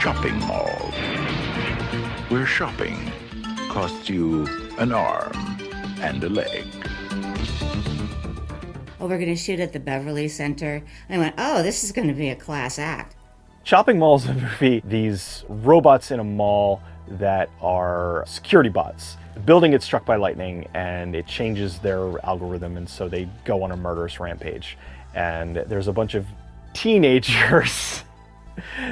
shopping mall, where shopping costs you an arm and a leg. Oh, we're going to shoot at the Beverly Center. And I went, oh, this is going to be a class act. Shopping Mall is a movie, these robots in a mall that are security bots. The building gets struck by lightning and it changes their algorithm, and so they go on a murderous rampage. And there's a bunch of teenagers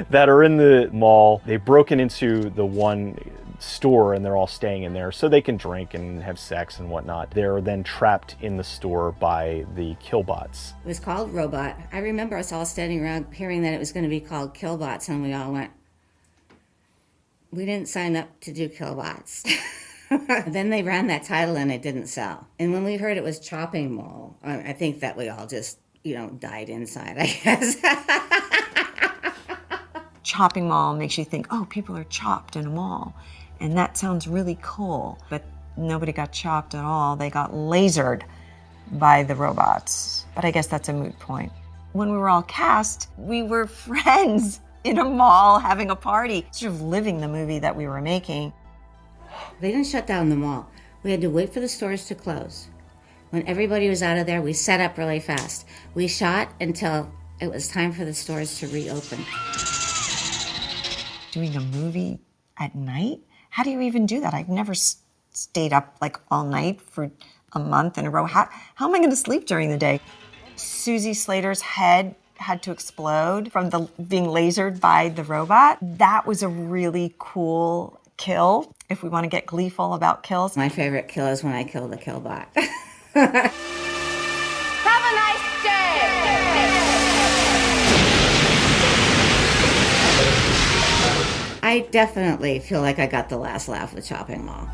that are in the mall. They've broken into the one store and they're all staying in there so they can drink and have sex and whatnot. They're then trapped in the store by the killbots. It was called Robot. I remember us all standing around hearing that it was going to be called Killbots, and we all went, we didn't sign up to do Killbots. Then they ran that title and it didn't sell. And when we heard it was Chopping Mall, I think that we all just, died inside, I guess. Chopping mall makes you think, oh, people are chopped in a mall. And that sounds really cool, but nobody got chopped at all. They got lasered by the robots. But I guess that's a moot point. When we were all cast, we were friends in a mall having a party, sort of living the movie that we were making. They didn't shut down the mall. We had to wait for the stores to close. When everybody was out of there, we set up really fast. We shot until it was time for the stores to reopen. Doing a movie at night? How do you even do that? I've never stayed up all night for a month in a row. How am I going to sleep during the day? Susie Slater's head had to explode from being lasered by the robot. That was a really cool kill, if we want to get gleeful about kills. My favorite kill is when I kill the killbot. Have a nice day! I definitely feel like I got the last laugh with Chopping Mall.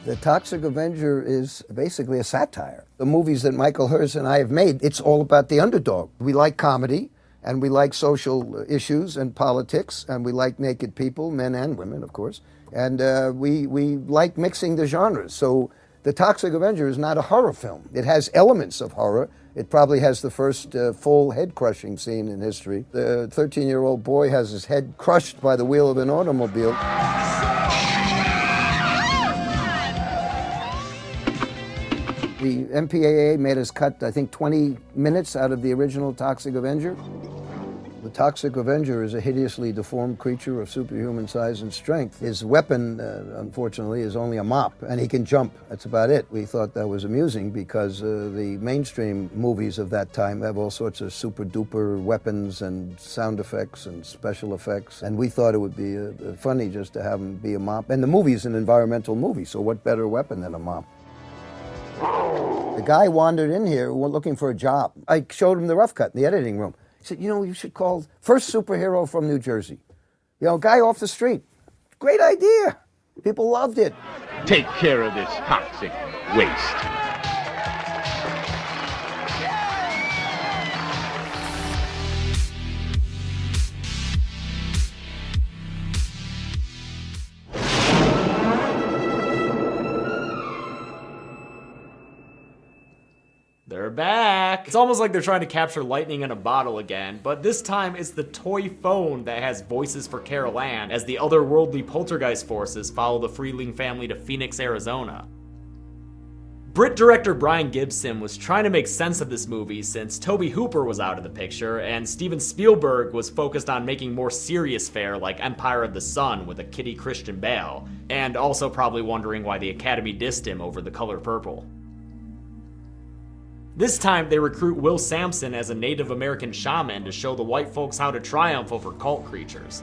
The Toxic Avenger is basically a satire. The movies that Michael Hurst and I have made, it's all about the underdog. We like comedy, and we like social issues and politics, and we like naked people, men and women, of course. And we like mixing the genres. So The Toxic Avenger is not a horror film. It has elements of horror. It probably has the first full head-crushing scene in history. The 13-year-old boy has his head crushed by the wheel of an automobile. The MPAA made us cut, I think, 20 minutes out of the original Toxic Avenger. The Toxic Avenger is a hideously deformed creature of superhuman size and strength. His weapon, unfortunately, is only a mop, and he can jump. That's about it. We thought that was amusing because the mainstream movies of that time have all sorts of super-duper weapons and sound effects and special effects, and we thought it would be funny just to have him be a mop. And the movie's an environmental movie, so what better weapon than a mop? The guy wandered in here looking for a job. I showed him the rough cut in the editing room. He said, you should call first superhero from New Jersey. Guy off the street. Great idea. People loved it. Take care of this toxic waste. They're back! It's almost like they're trying to capture lightning in a bottle again, but this time it's the toy phone that has voices for Carol Ann as the otherworldly Poltergeist forces follow the Freeling family to Phoenix, Arizona. Brit director Brian Gibson was trying to make sense of this movie since Tobe Hooper was out of the picture and Steven Spielberg was focused on making more serious fare like Empire of the Sun with a kiddie Christian Bale, and also probably wondering why the Academy dissed him over The Color Purple. This time, they recruit Will Sampson as a Native American shaman to show the white folks how to triumph over cult creatures.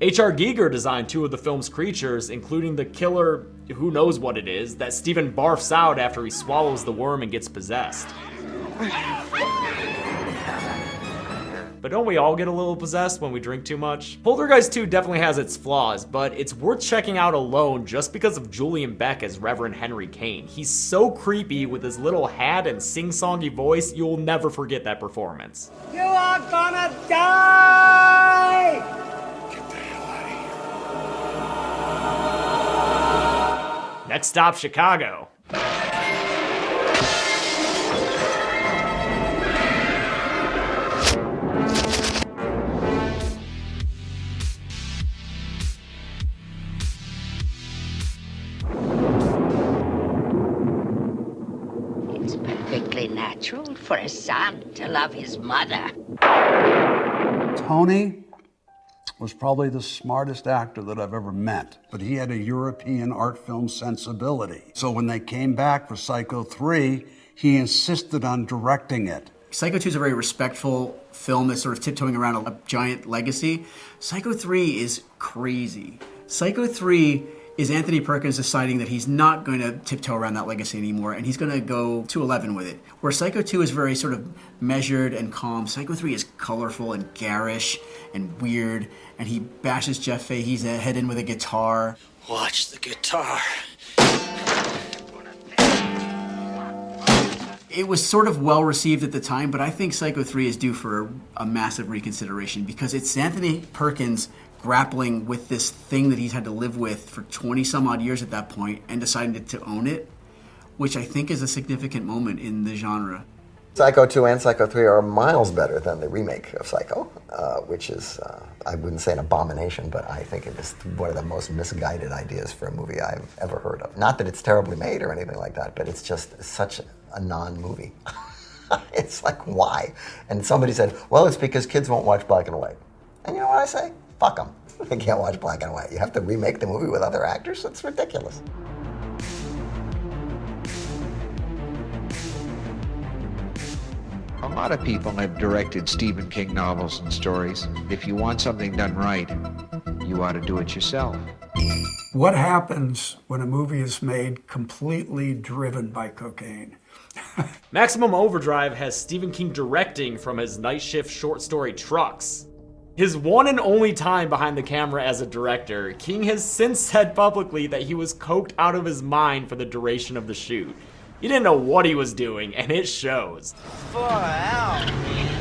H.R. Giger designed two of the film's creatures, including the killer, who knows what it is, that Steven barfs out after he swallows the worm and gets possessed. but don't we all get a little possessed when we drink too much? Poltergeist 2 definitely has its flaws, but it's worth checking out alone just because of Julian Beck as Reverend Henry Kane. He's so creepy with his little hat and sing-songy voice, you'll never forget that performance. You are gonna die! Get the hell out of here. Next stop, Chicago. It's perfectly natural for a son to love his mother. Tony was probably the smartest actor that I've ever met, but he had a European art film sensibility. So when they came back for Psycho 3, he insisted on directing it. Psycho 2 is a very respectful film that's sort of tiptoeing around a giant legacy. Psycho 3 is crazy. Psycho 3 is Anthony Perkins deciding that he's not going to tiptoe around that legacy anymore, and he's going to go to 11 with it. Where Psycho 2 is very sort of measured and calm, Psycho 3 is colorful and garish and weird, and he bashes Jeff Fahey's head in with a guitar. Watch the guitar. It was sort of well received at the time, but I think Psycho 3 is due for a massive reconsideration because it's Anthony Perkins grappling with this thing that he's had to live with for 20 some odd years at that point and deciding to own it, which I think is a significant moment in the genre. Psycho 2 and Psycho 3 are miles better than the remake of Psycho, which is, I wouldn't say an abomination, but I think it is one of the most misguided ideas for a movie I've ever heard of. Not that it's terribly made or anything like that, but it's just such a non-movie. It's like, why? And somebody said, well, it's because kids won't watch black and white. And you know what I say? Fuck them. They can't watch black and white. You have to remake the movie with other actors? That's ridiculous. A lot of people have directed Stephen King novels and stories. If you want something done right, you ought to do it yourself. What happens when a movie is made completely driven by cocaine? Maximum Overdrive has Stephen King directing from his night shift short story Trucks. His one and only time behind the camera as a director, King has since said publicly that he was coked out of his mind for the duration of the shoot. He didn't know what he was doing, and it shows.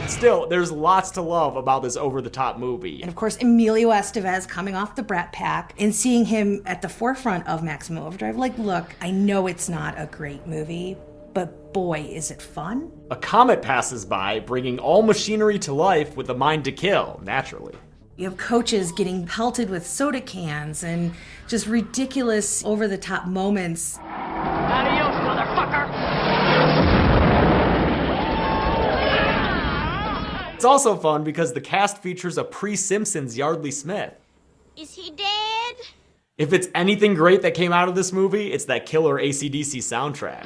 Still, there's lots to love about this over-the-top movie. And of course, Emilio Estevez coming off the Brat Pack and seeing him at the forefront of Maximum Overdrive. Like, look, I know it's not a great movie, but boy, is it fun. A comet passes by, bringing all machinery to life with a mind to kill, naturally. You have coaches getting pelted with soda cans and just ridiculous over-the-top moments. Adios, motherfucker! It's also fun because the cast features a pre-Simpsons Yardley Smith. Is he dead? If it's anything great that came out of this movie, it's that killer AC/DC soundtrack.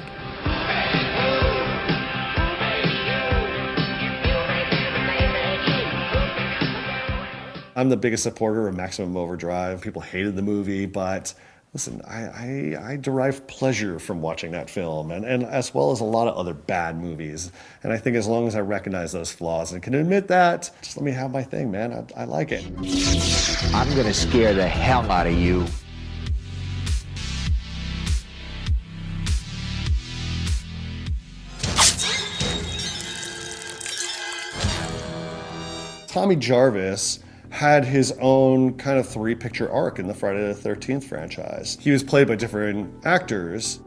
I'm the biggest supporter of Maximum Overdrive. People hated the movie, but listen, I derive pleasure from watching that film, and as well as a lot of other bad movies. And I think as long as I recognize those flaws and can admit that, just let me have my thing, man. I like it. I'm gonna scare the hell out of you. Tommy Jarvis had his own kind of 3-picture arc in the Friday the 13th franchise. He was played by different actors.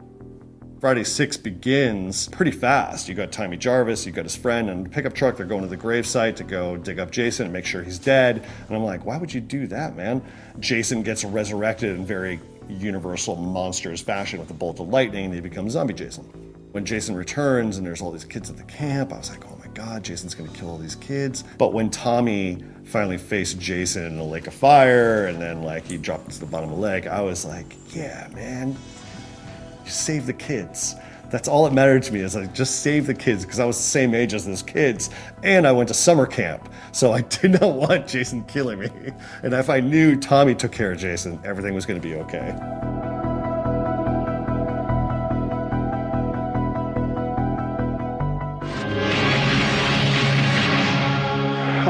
Friday 6 begins pretty fast. You got Tommy Jarvis, you got his friend and a pickup truck. They're going to the gravesite to go dig up Jason and make sure he's dead. And I'm like, why would you do that, man? Jason gets resurrected in very Universal Monsters fashion with a bolt of lightning, and he becomes zombie Jason. When Jason returns and there's all these kids at the camp, I was like, oh my God, Jason's gonna kill all these kids. But when Tommy finally faced Jason in a lake of fire and then like he dropped to the bottom of the lake, I was like, yeah, man, save the kids. That's all that mattered to me, is like, just save the kids, because I was the same age as those kids and I went to summer camp. So I did not want Jason killing me. And if I knew Tommy took care of Jason, everything was gonna be okay.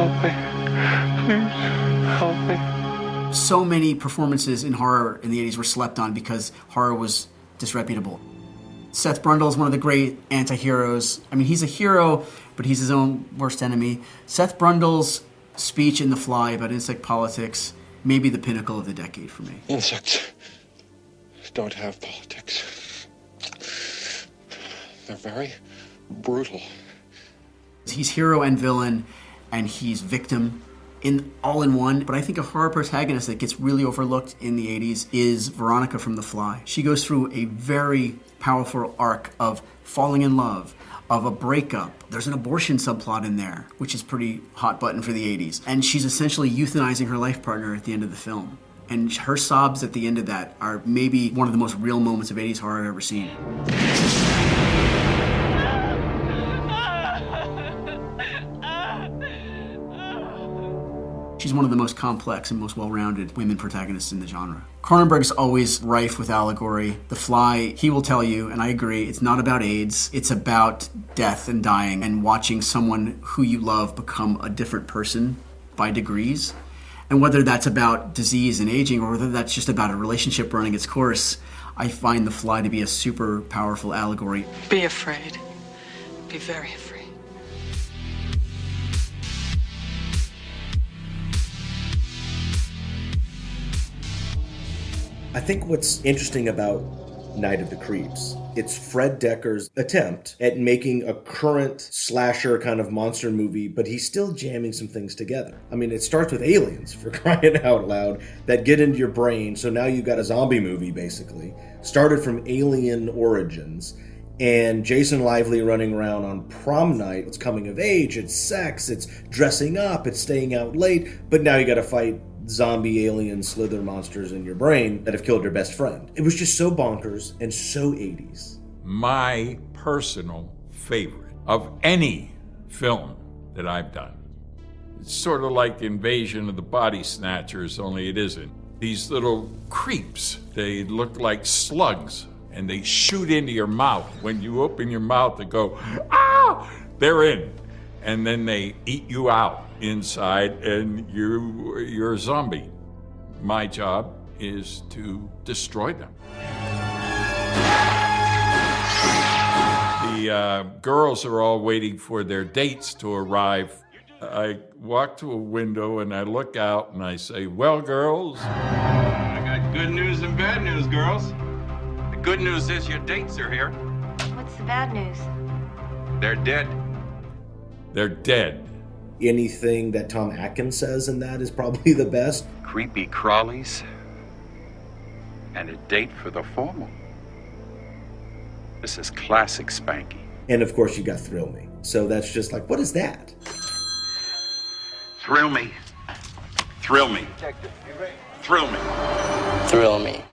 Help me. Please, help me. So many performances in horror in the 80s were slept on because horror was disreputable. Seth Brundle is one of the great anti-heroes. I mean, he's a hero, but he's his own worst enemy. Seth Brundle's speech in The Fly about insect politics may be the pinnacle of the decade for me. Insects don't have politics. They're very brutal. He's hero and villain, and he's victim all in one. But I think a horror protagonist that gets really overlooked in the 80s is Veronica from The Fly. She goes through a very powerful arc of falling in love, of a breakup. There's an abortion subplot in there, which is pretty hot button for the 80s. And she's essentially euthanizing her life partner at the end of the film. And her sobs at the end of that are maybe one of the most real moments of 80s horror I've ever seen. She's one of the most complex and most well-rounded women protagonists in the genre. Cronenberg's always rife with allegory. The Fly, he will tell you, and I agree, it's not about AIDS. It's about death and dying and watching someone who you love become a different person by degrees. And whether that's about disease and aging or whether that's just about a relationship running its course, I find The Fly to be a super powerful allegory. Be afraid. Be very afraid. I think what's interesting about Night of the Creeps, it's Fred Decker's attempt at making a current slasher kind of monster movie, but he's still jamming some things together. I mean, it starts with aliens, for crying out loud, that get into your brain, so now you've got a zombie movie, basically. Started from alien origins, and Jason Lively running around on prom night. It's coming of age, it's sex, it's dressing up, it's staying out late, but now you gotta fight zombie alien slither monsters in your brain that have killed your best friend. It was just so bonkers and so 80s. My personal favorite of any film that I've done. It's sort of like Invasion of the Body Snatchers, only it isn't. These little creeps, they look like slugs and they shoot into your mouth. When you open your mouth and go, ah, they're in. And then they eat you out inside and you're a zombie. My job is to destroy them. The girls are all waiting for their dates to arrive. I walk to a window and I look out and I say, well, girls. I got good news and bad news, girls. The good news is your dates are here. What's the bad news? They're dead. They're dead. Anything that Tom Atkins says in that is probably the best. Creepy crawlies and a date for the formal. This is classic Spanky. And of course you got Thrill Me. So that's just like, what is that? Thrill me. Thrill me. Thrill me. Thrill Me.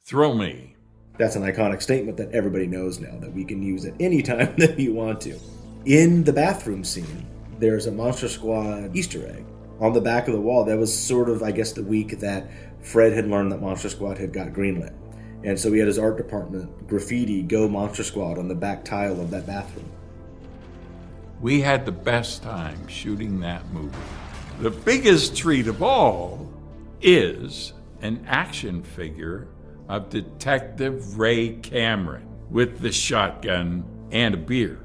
Thrill Me. That's an iconic statement that everybody knows now that we can use at any time that you want to. In the bathroom scene, there's a Monster Squad Easter egg on the back of the wall. That was sort of, I guess, the week that Fred had learned that Monster Squad had got greenlit. And so he had his art department graffiti Go Monster Squad on the back tile of that bathroom. We had the best time shooting that movie. The biggest treat of all is an action figure of Detective Ray Cameron with the shotgun and a beer.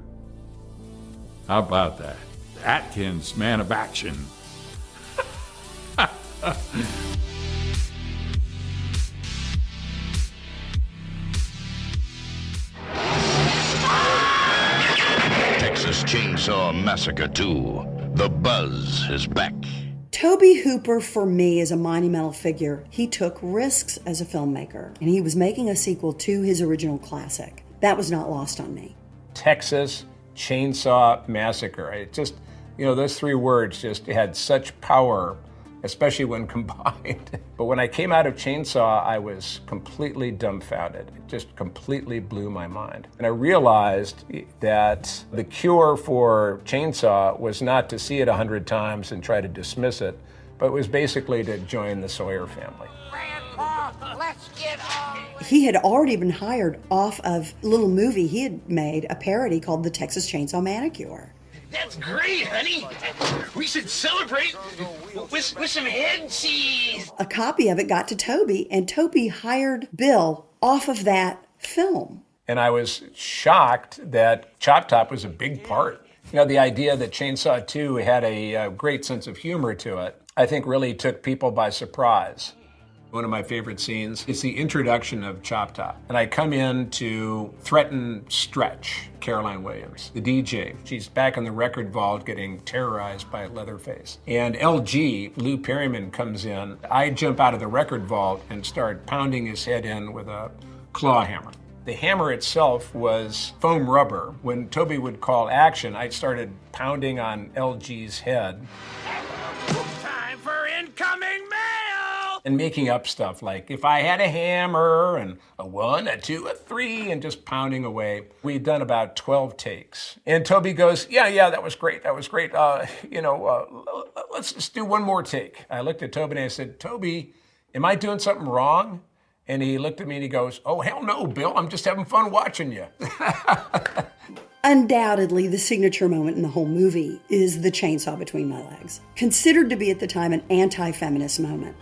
How about that? Atkins, man of action. Texas Chainsaw Massacre 2. The buzz is back. Tobe Hooper, for me, is a monumental figure. He took risks as a filmmaker, and he was making a sequel to his original classic. That was not lost on me. Texas Chainsaw Massacre. It just, those three words just had such power, especially when combined. But when I came out of Chainsaw, I was completely dumbfounded. It just completely blew my mind. And I realized that the cure for Chainsaw was not to see it 100 times and try to dismiss it, but it was basically to join the Sawyer family. Let's get on. He had already been hired off of a little movie he had made, a parody called The Texas Chainsaw Manicure. That's great, honey. We should celebrate with some head cheese. A copy of it got to Toby, and Toby hired Bill off of that film. And I was shocked that Chop Top was a big part. You know, the idea that Chainsaw 2 had a great sense of humor to it, I think really took people by surprise. One of my favorite scenes is the introduction of Chop Top. And I come in to threaten Stretch, Caroline Williams, the DJ. She's back in the record vault getting terrorized by Leatherface. And LG, Lou Perryman, comes in. I jump out of the record vault and start pounding his head in with a claw hammer. The hammer itself was foam rubber. When Toby would call action, I started pounding on LG's head. Time for incoming mail! And making up stuff like, if I had a hammer, and a 1, a 2, a 3, and just pounding away. We'd done about 12 takes. And Toby goes, yeah, that was great. Let's just do one more take. I looked at Toby and I said, Toby, am I doing something wrong? And he looked at me and he goes, oh, hell no, Bill, I'm just having fun watching you. Undoubtedly, the signature moment in the whole movie is the chainsaw between my legs, considered to be at the time an anti-feminist moment.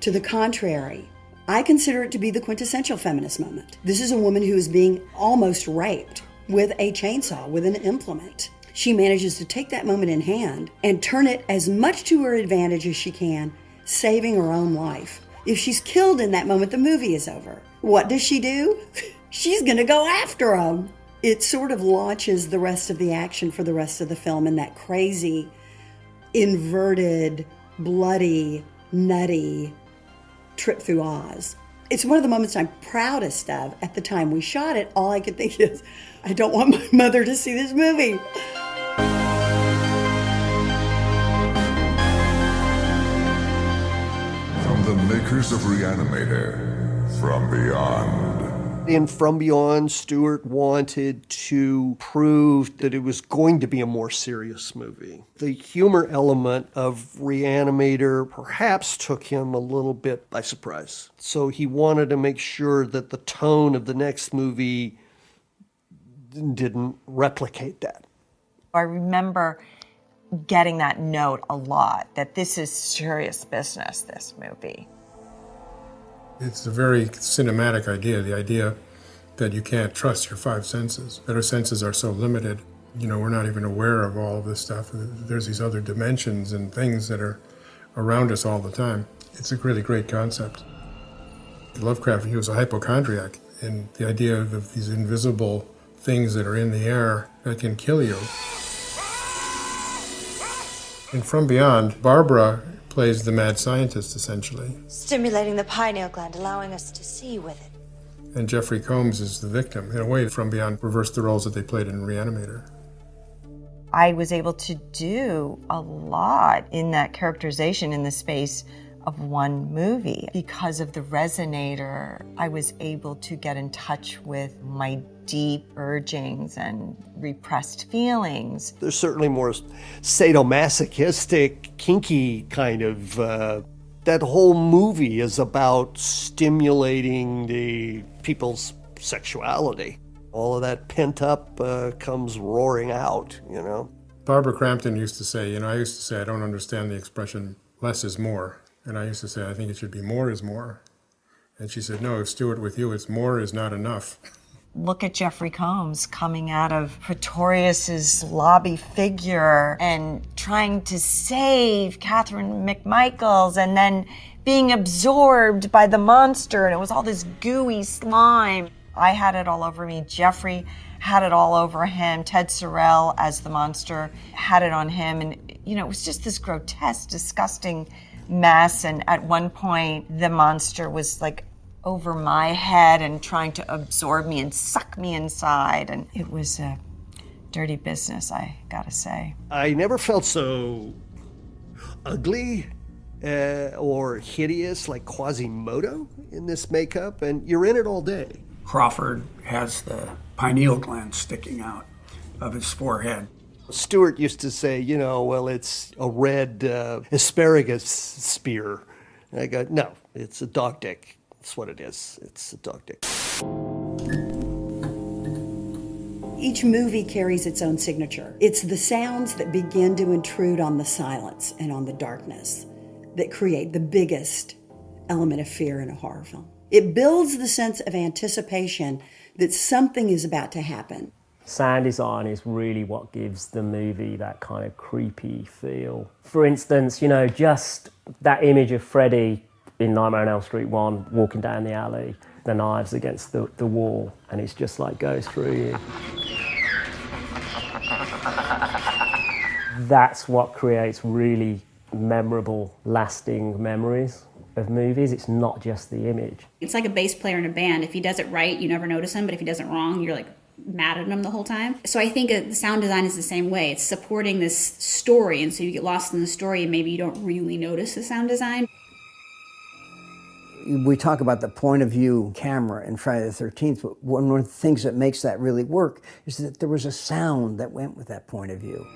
To the contrary, I consider it to be the quintessential feminist moment. This is a woman who is being almost raped with a chainsaw, with an implement. She manages to take that moment in hand and turn it as much to her advantage as she can, saving her own life. If she's killed in that moment, the movie is over. What does she do? She's gonna go after him. It sort of launches the rest of the action for the rest of the film in that crazy, inverted, bloody, nutty trip through Oz. It's one of the moments I'm proudest of. At the time we shot it, all I could think is, I don't want my mother to see this movie. The makers of Reanimator, From Beyond. In From Beyond, Stewart wanted to prove that it was going to be a more serious movie. The humor element of Reanimator perhaps took him a little bit by surprise. So he wanted to make sure that the tone of the next movie didn't replicate that. I remember getting that note a lot, that this is serious business, this movie. It's a very cinematic idea, the idea that you can't trust your 5 senses, that our senses are so limited. You know, we're not even aware of all of this stuff. There's these other dimensions and things that are around us all the time. It's a really great concept. Lovecraft, he was a hypochondriac, and the idea of these invisible things that are in the air that can kill you. And From Beyond, Barbara plays the mad scientist, essentially. Stimulating the pineal gland, allowing us to see with it. And Jeffrey Combs is the victim. In a way, From Beyond reversed the roles that they played in Reanimator. I was able to do a lot in that characterization in the space of one movie. Because of the Resonator, I was able to get in touch with my deep urgings and repressed feelings. There's certainly more sadomasochistic, kinky kind of... that whole movie is about stimulating the people's sexuality. All of that pent up comes roaring out, you know. Barbara Crampton used to say, I used to say I don't understand the expression less is more. And I used to say I think it should be more is more. And she said, no, Stuart, with you it's more is not enough. Look at Jeffrey Combs coming out of Pretorius's lobby figure and trying to save Catherine McMichaels and then being absorbed by the monster, and it was all this gooey slime. I had it all over me. Jeffrey had it all over him. Ted Sorrell, as the monster, had it on him. And, it was just this grotesque, disgusting mess. And at one point, the monster was like over my head and trying to absorb me and suck me inside. And it was a dirty business, I gotta say. I never felt so ugly or hideous like Quasimodo in this makeup, and you're in it all day. Crawford has the pineal gland sticking out of his forehead. Stewart used to say, well, it's a red asparagus spear. And I go, no, it's a dog dick. That's what it is. It's a dog dick. Each movie carries its own signature. It's the sounds that begin to intrude on the silence and on the darkness that create the biggest element of fear in a horror film. It builds the sense of anticipation that something is about to happen. Sound design is really what gives the movie that kind of creepy feel. For instance, just that image of Freddy in Nightmare on Elm Street 1 walking down the alley, the knives against the wall, and it's just like goes through you. That's what creates really memorable, lasting memories of movies. It's not just the image. It's like a bass player in a band. If he does it right, you never notice him, but if he does it wrong, you're like mad at him the whole time. So I think the sound design is the same way. It's supporting this story, and so you get lost in the story and maybe you don't really notice the sound design. We talk about the point of view camera in Friday the 13th, but one of the things that makes that really work is that there was a sound that went with that point of view.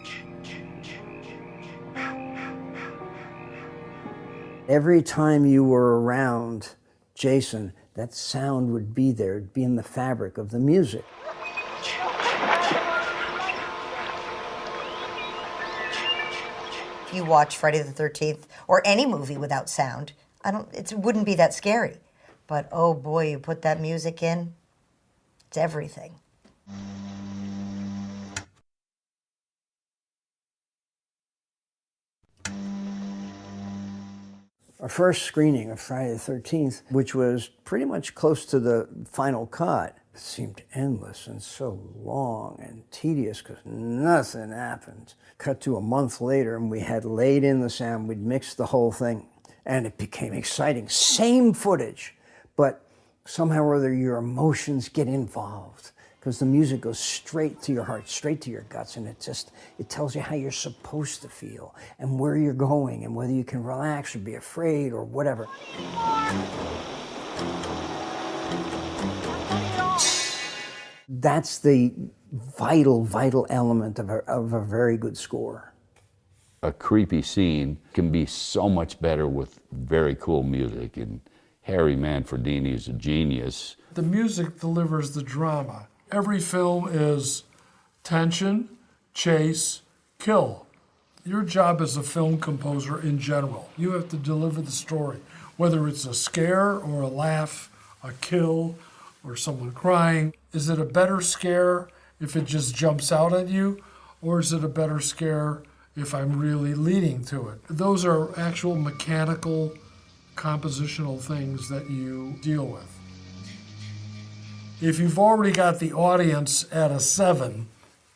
Every time you were around Jason, that sound would be there, it'd be in the fabric of the music. If you watch Friday the 13th or any movie without sound, it wouldn't be that scary. But oh boy, you put that music in, it's everything. Our first screening of Friday the 13th, which was pretty much close to the final cut, seemed endless and so long and tedious because nothing happened. Cut to a month later and we had laid in the sound, we'd mixed the whole thing, and it became exciting. Same footage, but somehow or other your emotions get involved because the music goes straight to your heart, straight to your guts, and it tells you how you're supposed to feel and where you're going and whether you can relax or be afraid or whatever. That's the vital element of a very good score. A creepy scene can be so much better with very cool music, and Harry Manfredini is a genius. The music delivers the drama. Every film is tension, chase, kill. Your job as a film composer in general, you have to deliver the story, whether it's a scare or a laugh, a kill, or someone crying. Is it a better scare if it just jumps out at you, or is it a better scare if I'm really leading to it? Those are actual mechanical, compositional things that you deal with. If you've already got the audience at a 7,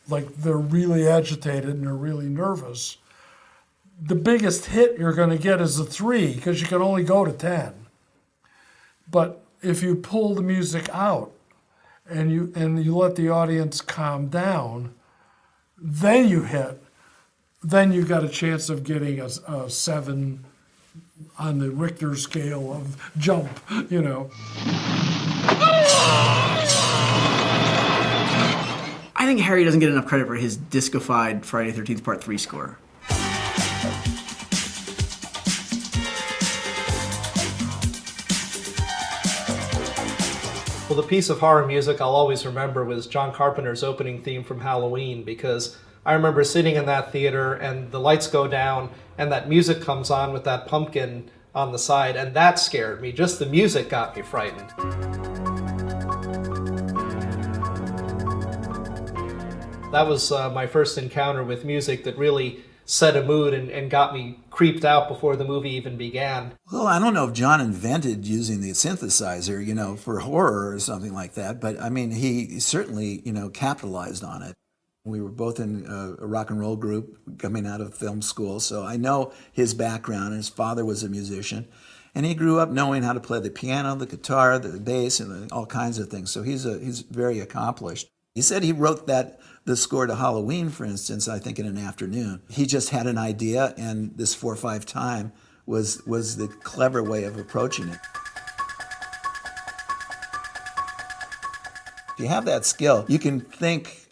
like they're really agitated and they're really nervous, the biggest hit you're going to get is a 3 because you can only go to 10. But if you pull the music out and you let the audience calm down, then you hit. Then you got a chance of getting a 7 on the Richter scale of jump, I think Harry doesn't get enough credit for his disco-fied Friday the 13th Part 3 score. Well, the piece of horror music I'll always remember was John Carpenter's opening theme from Halloween, because I remember sitting in that theater and the lights go down and that music comes on with that pumpkin on the side, and that scared me. Just the music got me frightened. That was my first encounter with music that really set a mood and got me creeped out before the movie even began. Well, I don't know if John invented using the synthesizer, for horror or something like that, but I mean, he certainly, capitalized on it. We were both in a rock and roll group coming out of film school, so I know his background, and his father was a musician, and he grew up knowing how to play the piano, the guitar, the bass, and all kinds of things, so he's very accomplished. He said he wrote the score to Halloween, for instance, I think in an afternoon. He just had an idea, and this 4/5 time was the clever way of approaching it. If you have that skill, you can think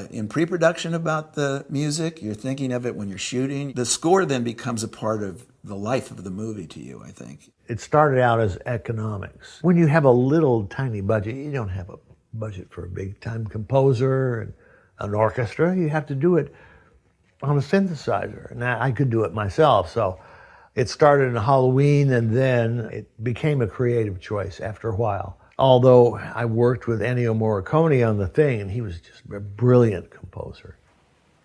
in pre-production about the music. You're thinking of it when you're shooting. The score then becomes a part of the life of the movie to you, I think. It started out as economics. When you have a little tiny budget, you don't have a budget for a big-time composer and an orchestra. You have to do it on a synthesizer. And I could do it myself. So it started in Halloween, and then it became a creative choice after a while. Although I worked with Ennio Morricone on the thing, and he was just a brilliant composer.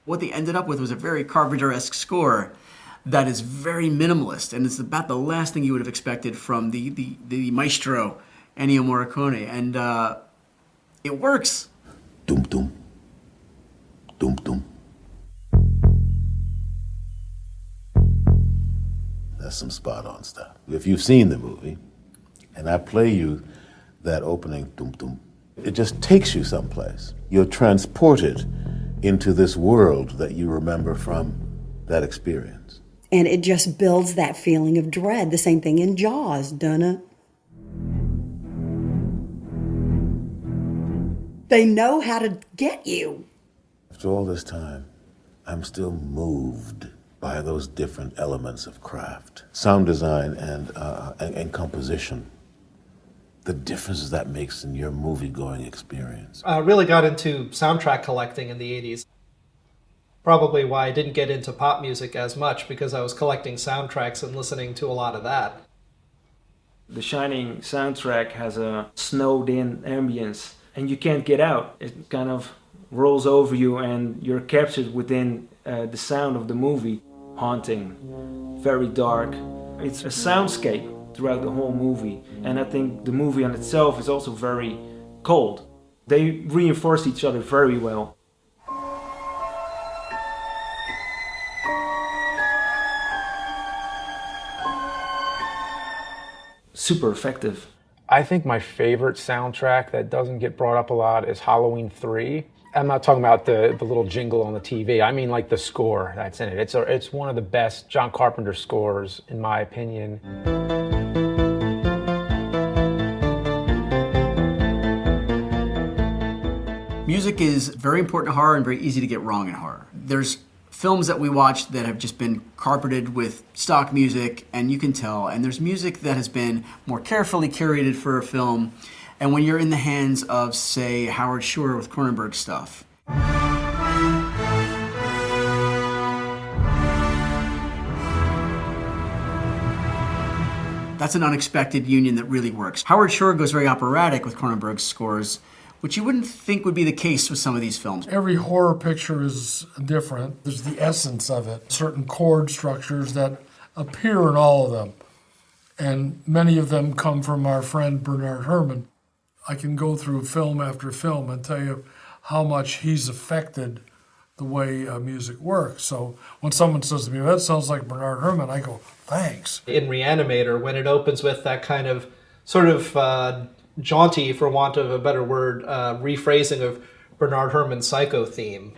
What they ended up with was a very Carpenter-esque score that is very minimalist, and it's about the last thing you would have expected from the maestro, Ennio Morricone, and it works. Dum dum. Dum dum. That's some spot-on stuff. If you've seen the movie, and I play you that opening dum dum, it just takes you someplace. You're transported into this world that you remember from that experience. And it just builds that feeling of dread. The same thing in Jaws, doesn't it? They know how to get you. After all this time, I'm still moved by those different elements of craft. Sound design and composition. The differences that makes in your movie-going experience. I really got into soundtrack collecting in the 80s. Probably why I didn't get into pop music as much, because I was collecting soundtracks and listening to a lot of that. The Shining soundtrack has a snowed-in ambience, and you can't get out. It kind of rolls over you, and you're captured within the sound of the movie. Haunting, very dark. It's a soundscape throughout the whole movie, and I think the movie on itself is also very cold. They reinforce each other very well. Super effective. I think my favorite soundtrack that doesn't get brought up a lot is Halloween 3. I'm not talking about the little jingle on the TV. I mean like the score that's in it. It's one of the best John Carpenter scores, in my opinion. Music is very important in horror and very easy to get wrong in horror. There's films that we watch that have just been carpeted with stock music, and you can tell. And there's music that has been more carefully curated for a film. And when you're in the hands of, say, Howard Shore with Cronenberg stuff. That's an unexpected union that really works. Howard Shore goes very operatic with Cronenberg's scores, which you wouldn't think would be the case with some of these films. Every horror picture is different. There's the essence of it, certain chord structures that appear in all of them. And many of them come from our friend Bernard Herrmann. I can go through film after film and tell you how much he's affected the way music works. So when someone says to me, that sounds like Bernard Herrmann, I go, thanks. In Reanimator, when it opens with that kind of sort of jaunty, for want of a better word, rephrasing of Bernard Herrmann's Psycho theme.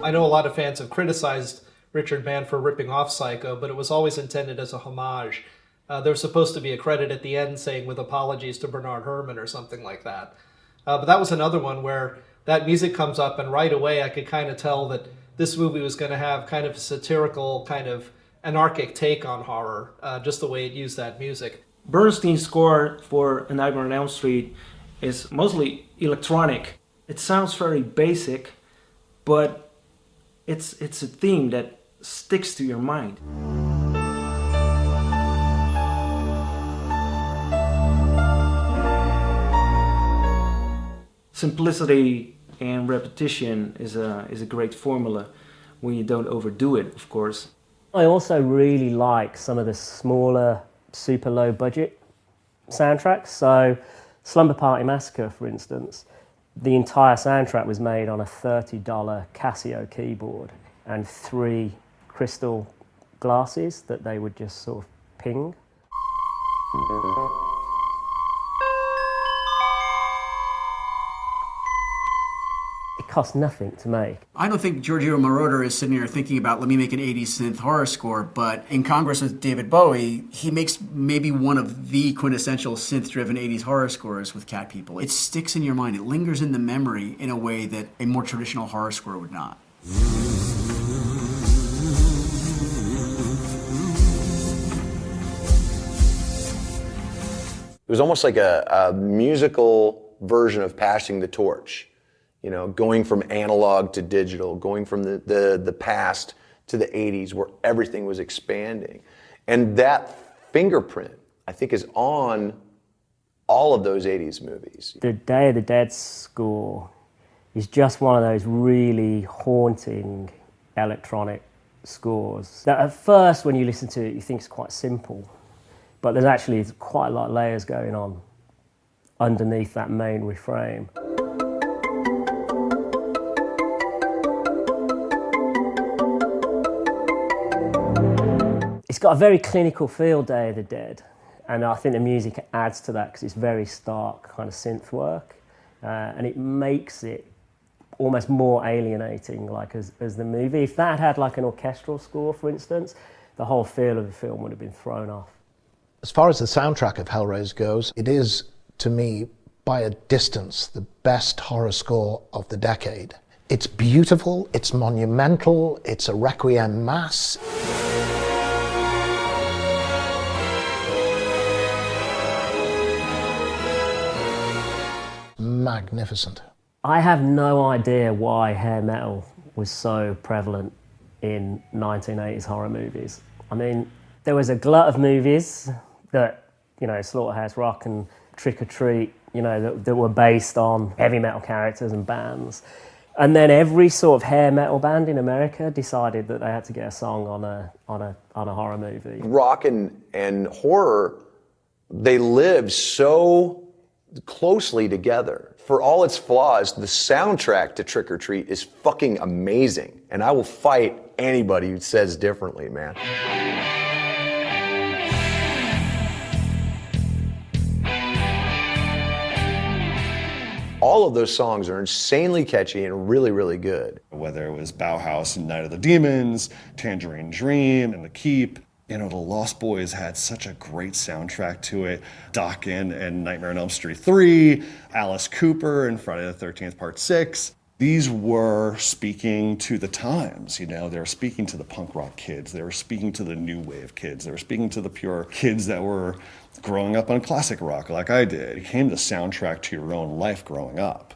I know a lot of fans have criticized Richard Mann for ripping off Psycho, but it was always intended as a homage. There was supposed to be a credit at the end saying, with apologies to Bernard Herrmann or something like that. But that was another one where that music comes up, and right away I could kind of tell that this movie was going to have kind of a satirical, kind of anarchic take on horror, just the way it used that music. Bernstein's score for A Nightmare on Elm Street is mostly electronic. It sounds very basic, but it's a theme that sticks to your mind. Simplicity and repetition is a great formula when you don't overdo it, of course. I also really like some of the smaller, super low budget soundtracks. So Slumber Party Massacre, for instance, the entire soundtrack was made on a $30 Casio keyboard and 3 crystal glasses that they would just sort of ping. It cost nothing to make. I don't think Giorgio Moroder is sitting here thinking about, let me make an 80s synth horror score, but in Congress with David Bowie, he makes maybe one of the quintessential synth-driven 80s horror scores with Cat People. It sticks in your mind. It lingers in the memory in a way that a more traditional horror score would not. It was almost like a musical version of passing the torch, you know, going from analog to digital, going from the past to the 80s where everything was expanding. And that fingerprint, I think, is on all of those 80s movies. The Day of the Dead score is just one of those really haunting electronic scores that at first when you listen to it you think it's quite simple, but there's actually quite a lot of layers going on underneath that main refrain. It's got a very clinical feel, Day of the Dead, and I think the music adds to that because it's very stark kind of synth work, and it makes it almost more alienating, like as the movie. If that had like an orchestral score, for instance, the whole feel of the film would have been thrown off. As far as the soundtrack of Hellraise goes, it is, to me, by a distance, the best horror score of the decade. It's beautiful, it's monumental, it's a requiem mass. Magnificent. I have no idea why hair metal was so prevalent in 1980s horror movies. I mean, there was a glut of movies that, you know, Slaughterhouse Rock and Trick or Treat, you know, that were based on heavy metal characters and bands. And then every sort of hair metal band in America decided that they had to get a song on a horror movie. Rock and horror, they live so closely together. For all its flaws, the soundtrack to Trick or Treat is fucking amazing. And I will fight anybody who says differently, man. All of those songs are insanely catchy and really, really good. Whether it was Bauhaus and Night of the Demons, Tangerine Dream, and The Keep. You know, the Lost Boys had such a great soundtrack to it. Dokken and Nightmare on Elm Street 3, Alice Cooper and Friday the 13th Part 6. These were speaking to the times, you know. They were speaking to the punk rock kids. They were speaking to the new wave kids. They were speaking to the pure kids that were growing up on classic rock like I did. It became the soundtrack to your own life growing up.